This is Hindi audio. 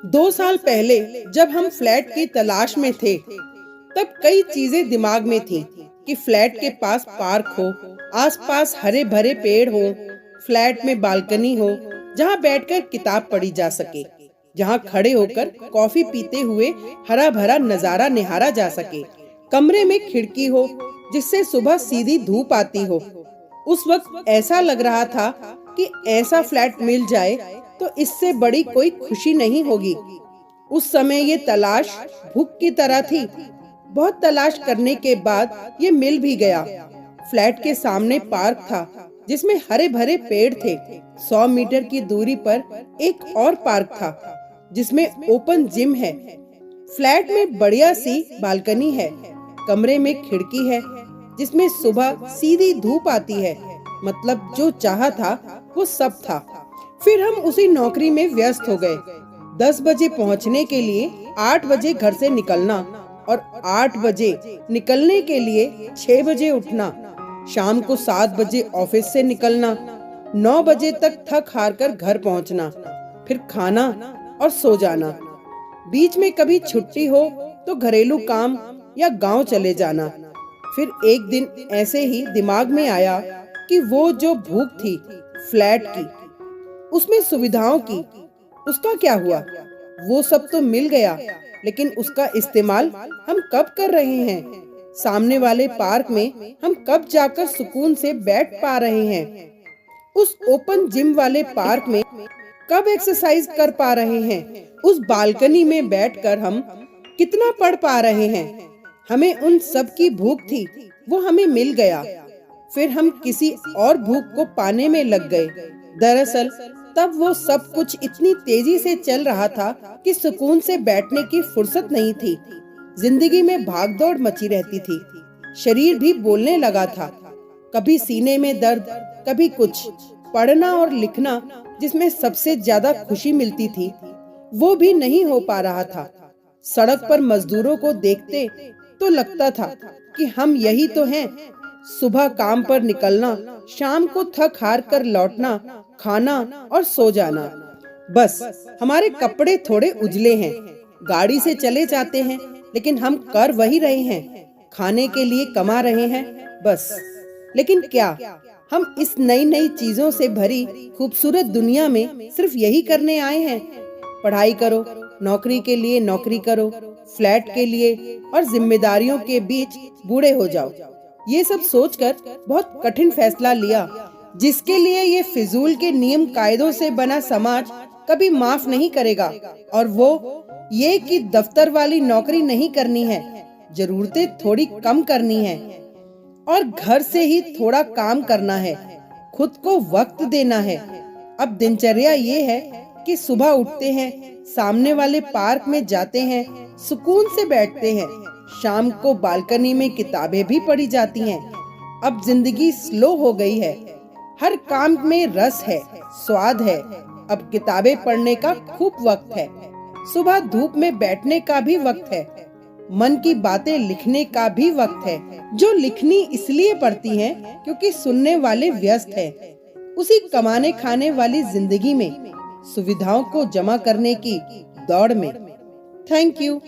2 साल पहले जब हम फ्लैट की तलाश में थे, तब कई चीजें दिमाग में थी कि फ्लैट के पास पार्क हो, आसपास हरे भरे पेड़ हो, फ्लैट में बालकनी हो, जहां बैठकर किताब पढ़ी जा सके, जहां खड़े होकर कॉफी पीते हुए हरा भरा नजारा निहारा जा सके, कमरे में खिड़की हो जिससे सुबह सीधी धूप आती हो। उस वक्त ऐसा लग रहा था कि ऐसा फ्लैट मिल जाए तो इससे बड़ी कोई खुशी नहीं होगी। उस समय ये तलाश भूख की तरह थी। बहुत तलाश करने के बाद ये मिल भी गया। फ्लैट के सामने पार्क था जिसमें हरे भरे पेड़ थे। 100 मीटर की दूरी पर एक और पार्क था जिसमें ओपन जिम है। फ्लैट में बढ़िया सी बालकनी है। कमरे में खिड़की है जिसमें सुबह सीधी धूप आती है। मतलब जो चाहा था वो सब था। फिर हम उसी नौकरी में व्यस्त हो गए। 10 बजे पहुंचने के लिए 8 बजे घर से निकलना और 8 बजे निकलने के लिए 6 बजे उठना। शाम को 7 बजे ऑफिस से निकलना, 9 बजे तक थक हार कर घर पहुंचना, फिर खाना और सो जाना। बीच में कभी छुट्टी हो तो घरेलू काम या गांव चले जाना। फिर एक दिन ऐसे ही दिमाग में आया कि वो जो भूख थी फ्लैट की, उसमें सुविधाओं की, उसका क्या हुआ? वो सब तो मिल गया, लेकिन उसका इस्तेमाल हम कब कर रहे हैं? सामने वाले पार्क में हम कब जाकर सुकून से बैठ पा रहे हैं? उस ओपन जिम वाले पार्क में कब एक्सरसाइज कर पा रहे हैं? उस बालकनी में बैठकर हम कितना पढ़ पा रहे हैं? हमें उन सब की भूख थी, वो हमें मिल गया। फिर हम किसी और भूख को पाने में लग गए। दरअसल तब वो सब कुछ इतनी तेजी से चल रहा था कि सुकून से बैठने की फुर्सत नहीं थी। जिंदगी में भागदौड़ मची रहती थी। शरीर भी बोलने लगा था। कभी सीने में दर्द, कभी कुछ। पढ़ना और लिखना जिसमें सबसे ज्यादा खुशी मिलती थी, वो भी नहीं हो पा रहा था। सड़क पर मजदूरों को देखते तो लगता था कि हम यही तो हैं। सुबह काम पर निकलना, शाम को थक हार कर लौटना, खाना और सो जाना। बस हमारे कपड़े थोड़े उजले हैं, गाड़ी से चले जाते हैं, लेकिन हम कर वही रहे हैं। खाने के लिए कमा रहे हैं बस। लेकिन क्या हम इस नई नई चीजों से भरी खूबसूरत दुनिया में सिर्फ यही करने आए हैं? पढ़ाई करो, नौकरी के लिए नौकरी करो, फ्लैट के लिए और जिम्मेदारियों के बीच बूढ़े हो जाओ। ये सब सोचकर बहुत कठिन फैसला लिया, जिसके लिए ये फिजूल के नियम कायदों से बना समाज कभी माफ नहीं करेगा। और वो ये कि दफ्तर वाली नौकरी नहीं करनी है, जरूरतें थोड़ी कम करनी है और घर से ही थोड़ा काम करना है, खुद को वक्त देना है। अब दिनचर्या ये है कि सुबह उठते हैं, सामने वाले पार्क में जाते हैं, सुकून से बैठते हैं, शाम को बालकनी में किताबें भी पढ़ी जाती हैं। अब जिंदगी स्लो हो गई है, हर काम में रस है, स्वाद है। अब किताबें पढ़ने का खूब वक्त है, सुबह धूप में बैठने का भी वक्त है, मन की बातें लिखने का भी वक्त है। जो लिखनी इसलिए पड़ती हैं क्योंकि सुनने वाले व्यस्त हैं। उसी कमाने खाने वाली जिंदगी में सुविधाओं को जमा करने की दौड़ में। Thank you.